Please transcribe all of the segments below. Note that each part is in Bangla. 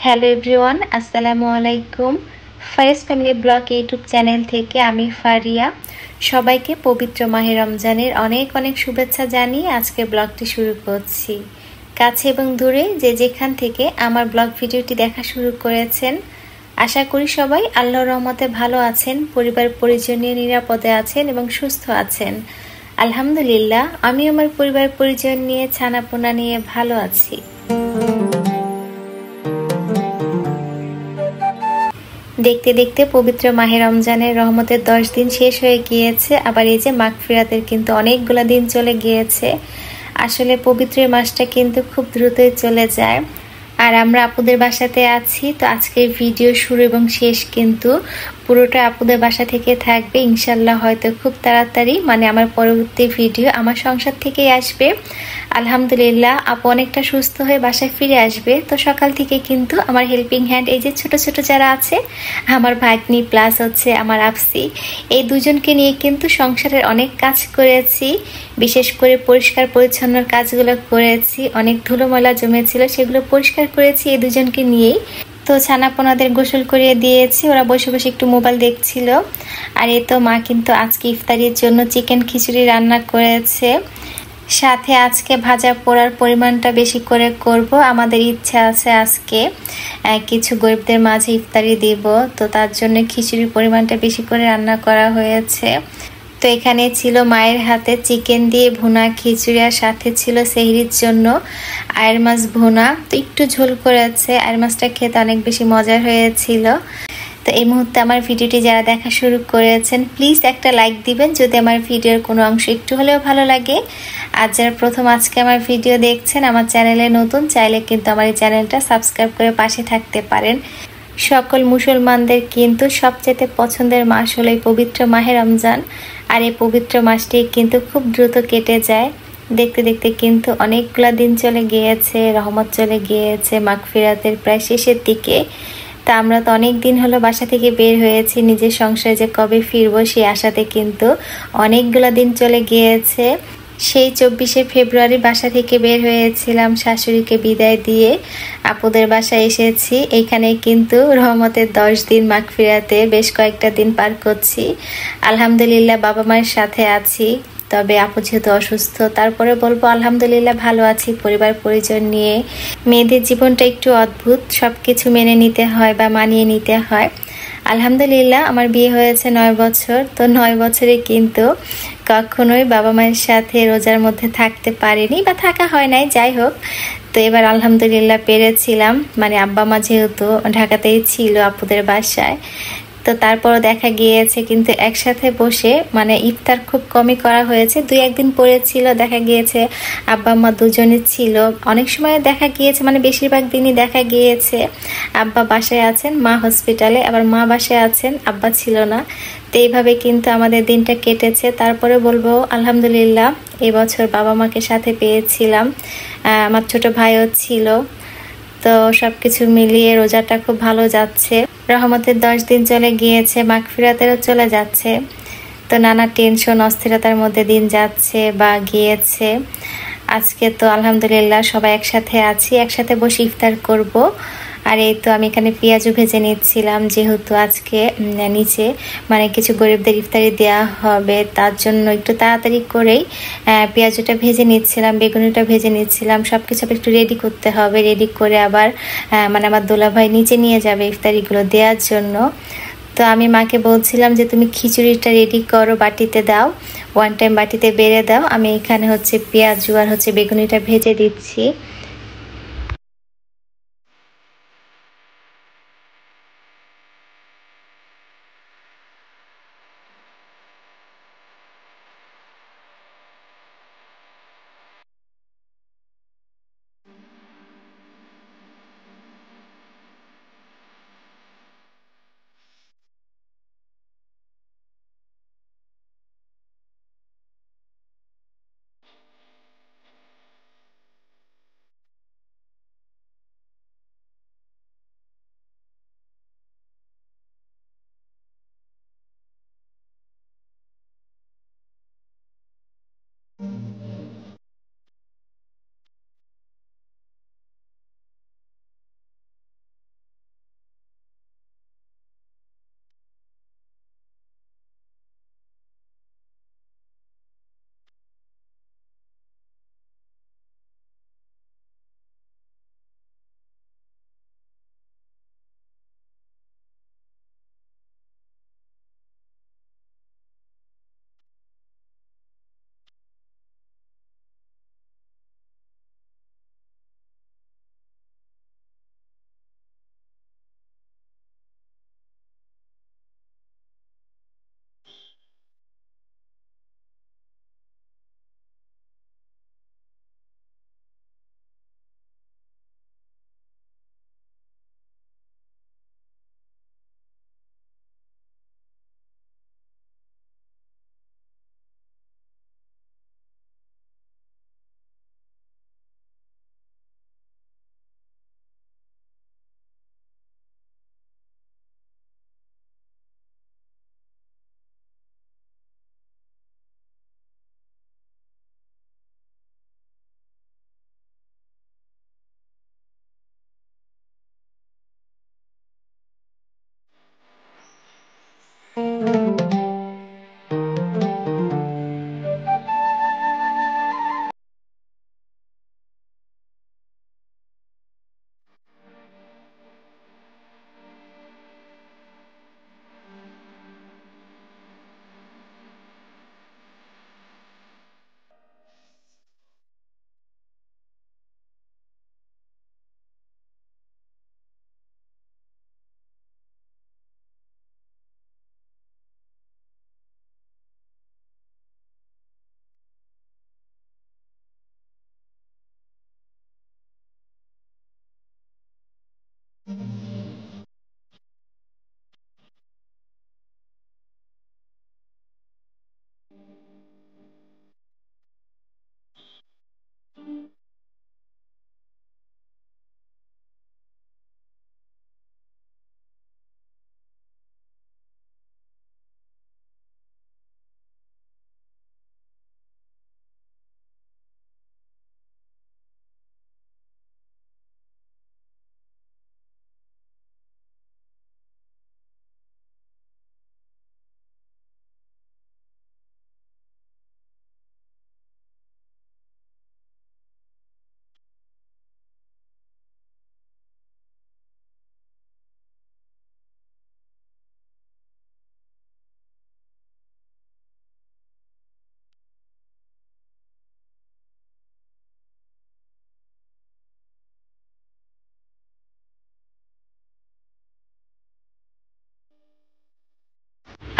হ্যালো এভরিওয়ান, আসসালামু আলাইকুম। Faris family blog YouTube channel থেকে আমি ফারিয়া সবাইকে পবিত্র মাহে রমজানের অনেক অনেক শুভেচ্ছা জানিয়ে আজকে ব্লগটি শুরু করছি। কাছে এবং দূরে যে যেখান থেকে আমার ব্লগ ভিডিওটি দেখা শুরু করেছেন, আশা করি সবাই আল্লাহর রহমতে ভালো আছেন, পরিবার পরিজন নিয়ে নিরাপদে আছেন এবং সুস্থ আছেন। আলহামদুলিল্লাহ, আমি আমার পরিবার পরিজন নিয়ে ছানাপোনা নিয়ে ভালো আছি। দেখতে দেখতে পবিত্র মাহে রমজানের রহমতের 10 দিন শেষ হয়ে গিয়েছে। আবার এই যে মাগফিরাতের কিন্তু অনেকগুলো দিন চলে গিয়েছে। আসলে পবিত্র মাসটা কিন্তু খুব দ্রুতই চলে যায়। আর আমরা আপুদের বাসাতে আছি, তো আজকের ভিডিও শুরু এবং শেষ কিন্তু পুরোটা আপুদের বাসা থেকে থাকবে ইনশাল্লাহ। হয়তো খুব তাড়াতাড়ি মানে আমার পরবর্তী ভিডিও আমার সংসার থেকেই আসবে। আলহামদুলিল্লাহ, আপু অনেকটা সুস্থ হয়ে বাসায় ফিরে আসবে। তো সকাল থেকে কিন্তু আমার হেল্পিং হ্যান্ড এই যে ছোট ছোট যারা আছে, আমার ভাগ্নি প্লাস হচ্ছে আমার আফসি, এই দুজনকে নিয়ে কিন্তু সংসারের অনেক কাজ করেছি। বিশেষ করে পরিষ্কার পরিচ্ছন্নর কাজগুলো করেছি। অনেক ধুলো ময়লা জমেছিল, সেগুলো পরিষ্কার করেছি এই দুজনকে নিয়েই। তো ছানাপোনাদের গোসল করিয়ে দিয়েছি, ওরা বসে বসে একটু মোবাইল দেখছিল। আর এই তো মা কিন্তু আজকে ইফতারির জন্য চিকেন খিচুড়ি রান্না করেছে। সাথে আজকে ভাজা পোড়ার পরিমাণটা বেশি করে করব। আমাদের ইচ্ছা আছে আজকে কিছু গরিবদের মাঝে ইফতারি দিব, তো তার জন্য খিচুড়ির পরিমাণটা বেশি করে রান্না করা হয়েছে। তো এখানে ছিল মায়ের হাতে চিকেন দিয়ে ভুনা খিচুড়ি, আর সাথে ছিল সেহরির জন্য আয়ের মাছ ভুনা। তো একটু ঝোল করেছে, আয়ের মাছটা খেতে অনেক বেশি মজার হয়েছিল। তো এই মুহূর্তে আমার ভিডিওটি যারা দেখা শুরু করেছেন, প্লিজ একটা লাইক দিবেন যদি আমার ভিডিওর কোনো অংশ একটু হলেও ভালো লাগে। আর যারা প্রথম আজকে আমার ভিডিও দেখছেন, আমার চ্যানেলে নতুন, চাইলে কিন্তু আমার এই চ্যানেলটা সাবস্ক্রাইব করে পাশে থাকতে পারেন। সকল মুসলমানদের কিন্তু সবচেয়ে পছন্দের মাস হলো এই পবিত্র মাহে রমজান। আর এই পবিত্র মাসটি কিন্তু খুব দ্রুত কেটে যায়। দেখতে দেখতে কিন্তু অনেকগুলা দিন চলে গিয়েছে, রহমত চলে গিয়েছে মাগফিরাতের প্রায় শেষের দিকে। তা আমরা তো অনেক দিন হলো বাসা থেকে বের হয়েছি, নিজের সংসারে যে কবে ফিরবো সেই আশাতে কিন্তু অনেকগুলা দিন চলে গিয়েছে। সেই 24শে ফেব্রুয়ারি বাসা থেকে বের হয়েছিলাম শাশুড়িকে বিদায় দিয়ে আপুদের বাসায় এসেছি। এইখানে কিন্তু রহমতের 10 দিন মাগফিরাতে বেশ কয়েকটা দিন পার করছি। আলহামদুলিল্লাহ বাবা মায়ের সাথে আছি, তবে আপু যেহেতু অসুস্থ, তারপরে বলবো আলহামদুলিল্লাহ ভালো আছি পরিবার পরিজন নিয়ে। মেয়েদের জীবনটা একটু অদ্ভুত, সব কিছু মেনে নিতে হয় বা মানিয়ে নিতে হয়। আলহামদুলিল্লাহ আমার বিয়ে হয়েছে 9 বছর, তো 9 বছরে কিন্তু কখনোই বাবা মায়ের সাথে রোজার মধ্যে থাকতে পারিনি বা থাকা হয় নাই, যাই হোক। তো এবার আলহামদুলিল্লাহ পেরেছিলাম, মানে আব্বা মা যেহেতু ঢাকাতেই ছিল আপুদের বাসায়। তো তারপরও দেখা গিয়েছে কিন্তু একসাথে বসে মানে ইফতার খুব কমই করা হয়েছে, 2-1 দিন পড়েছিল। দেখা গিয়েছে আব্বা আম্মা দুজনে ছিল। অনেক সময় দেখা গিয়েছে মানে বেশিরভাগ দিনই দেখা গিয়েছে আব্বা বাসায় আছেন, মা হসপিটালে, আবার মা বাসায় আছেন, আব্বা ছিল না। তো এইভাবে কিন্তু আমাদের দিনটা কেটেছে। তারপরে বলবো আলহামদুলিল্লাহ এই বছর বাবা মাকে সাথে পেয়েছিলাম, আমার ছোট ভাইও ছিল। তো সবকিছু মিলিয়ে রোজাটা খুব ভালো যাচ্ছে। রহমতের 10 দিন চলে গিয়েছে, মাগফিরাতেরও চলে যাচ্ছে। তো নানা টেনশন অস্থিরতার মধ্যে দিন যাচ্ছে বা গিয়েছে। আজকে তো আলহামদুলিল্লাহ সবাই একসাথে আছি, একসাথে বসে ইফতার করব। আর এই তো আমি এখানে পেঁয়াজও ভেজে নিচ্ছিলাম, যেহেতু আজকে নিচে মানে কিছু গরিবদের ইফতারি দেওয়া হবে, তার জন্য একটু তাড়াতাড়ি করেই পেঁয়াজটা ভেজে নিচ্ছিলাম, বেগুনিটা ভেজে নিচ্ছিলাম। সব কিছু একটু রেডি করতে হবে, রেডি করে আবার মানে আমার দোলাভাই নিচে নিয়ে যাবে ইফতারিগুলো দেওয়ার জন্য। তো আমি মাকে বলছিলাম যে তুমি খিচুড়িটা রেডি করো, বাটিতে দাও, ওয়ান টাইম বাটিতে বেড়ে দাও, আমি এখানে হচ্ছে পেঁয়াজ আর হচ্ছে বেগুনিটা ভেজে দিচ্ছি।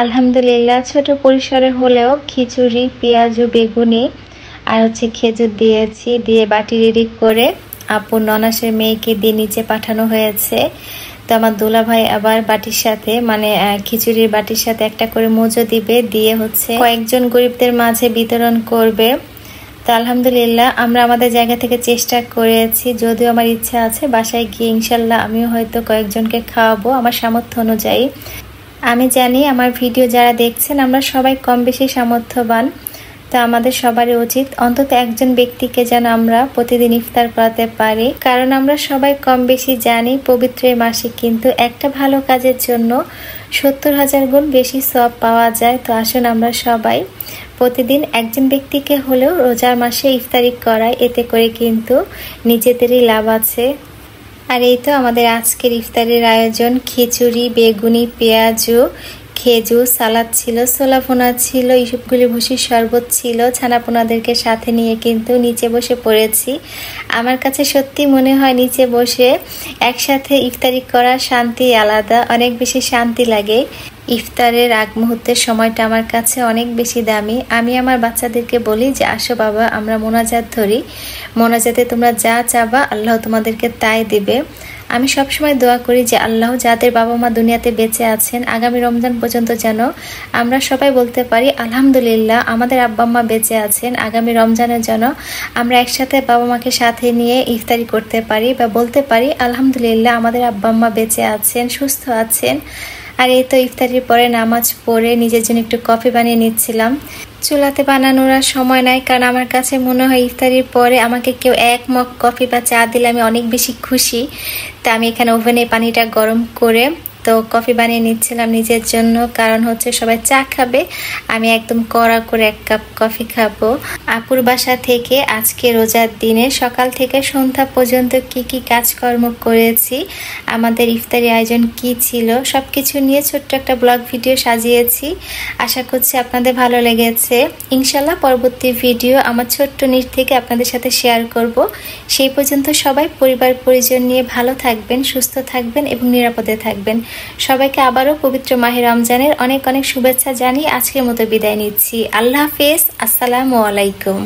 আলহামদুলিল্লাহ ছোট পরিসরে হলেও খিচুড়ি, পেঁয়াজ ও বেগুনি আর খেজুর দিয়েছি, দিয়ে বাটি রেডি করে আপু ননাসের মেয়েকে দিয়ে নিচে পাঠানো হয়েছে। তো আমার দোলা ভাই আবার বাটির সাথে মানে খিচুড়ির বাটির সাথে একটা করে মোজো দিবে, দিয়ে কয়েকজন গরিবদের মাঝে বিতরণ করবে। তো আলহামদুলিল্লাহ আমরা আমাদের জায়গা থেকে চেষ্টা করেছি, যদিও আমার ইচ্ছা আছে বাসায় গিয়ে ইনশাল্লাহ আমিও হয়তো কয়েকজনকে খাওয়াবো আমার সামর্থ্য অনুযায়ী। আমি জানি আমার ভিডিও যারা দেখছেন আমরা সবাই কম বেশি সামর্থ্যবান, তো আমাদের সবারই উচিত অন্তত একজন ব্যক্তিকে যেন আমরা প্রতিদিন ইফতার করাতে পারি, কারণ আমরা সবাই কম বেশি জানি পবিত্র মাসে কিন্তু একটা ভালো কাজের জন্য 70,000 গুণ বেশি সওয়াব পাওয়া যায়। তো আসুন আমরা সবাই প্রতিদিন একজন ব্যক্তিকে হলেও রোজার মাসে ইফতারি করাই, এতে করে কিন্তু নিজেদেরই লাভ আছে। আর এই তো আমাদের আজকের ইফতারের আয়োজন, খিচুড়ি, বেগুনি, পেঁয়াজ, খেজুর, সালাদ ছিল, ছোলা ভুনা ছিল, ইসবগুলি ভুসির শরবত ছিল। ছানাপোনাদেরকে সাথে নিয়ে কিন্তু নিচে বসে পড়েছি। আমার কাছে সত্যি মনে হয় নিচে বসে একসাথে ইফতারি করার শান্তি আলাদা, অনেক বেশি শান্তি লাগে। ইফতারের আগ মুহূর্তের সময়টা আমার কাছে অনেক বেশি দামি। আমি আমার বাচ্চাদেরকে বলি যে আসো বাবা আমরা মোনাজাত ধরি, মোনাজাতে তোমরা যা চাবা আল্লাহ তোমাদেরকে তাই দিবে। আমি সবসময় দোয়া করি যে আল্লাহ যাদের বাবা মা দুনিয়াতে বেঁচে আছেন আগামী রমজান পর্যন্ত যেন আমরা সবাই বলতে পারি আলহামদুলিল্লাহ আমাদের আব্বা মা বেঁচে আছেন, আগামী রমজানের জন্য আমরা একসাথে বাবা মাকে সাথে নিয়ে ইফতারি করতে পারি বা বলতে পারি আলহামদুলিল্লাহ আমাদের আব্বা মা বেঁচে আছেন, সুস্থ আছেন। আর এই তো ইফতারির পরে নামাজ পড়ে নিজের জন্য একটু কফি বানিয়ে নিচ্ছিলাম। চুলাতে বানানোর আর সময় নাই, কারণ আমার কাছে মনে হয় ইফতারির পরে আমাকে কেউ এক মগ কফি বা চা দিলে আমি অনেক বেশি খুশি। তা আমি এখানে ওভেনে পানিটা গরম করে তো কফি বানিয়ে নিচ্ছিলাম নিজের জন্য, কারণ সবাই চা খাবে, আমি একদম কড়া করে 1 কাপ কফি খাবো। আপুর বাসা থেকে আজকে রোজার দিনে সকাল থেকে সন্ধ্যা পর্যন্ত কি কি কাজকর্ম করেছি, আমাদের ইফতারি আয়োজন কি ছিল, সবকিছু নিয়ে ছোট্ট একটা ব্লগ ভিডিও সাজিয়েছি। আশা করছি আপনাদের ভালো লেগেছে। ইনশাল্লাহ পরবর্তী ভিডিও আমার ছোট্ট নিজ থেকে আপনাদের সাথে শেয়ার করব। সেই পর্যন্ত সবাই পরিবার পরিজন নিয়ে ভালো থাকবেন, সুস্থ থাকবেন এবং নিরাপদে থাকবেন। সবাইকে আবারও পবিত্র মাহে রমজানের অনেক অনেক শুভেচ্ছা জানিয়ে আজকের মতো বিদায় নিচ্ছি। আল্লাহ হাফেজ, আসসালামু আলাইকুম।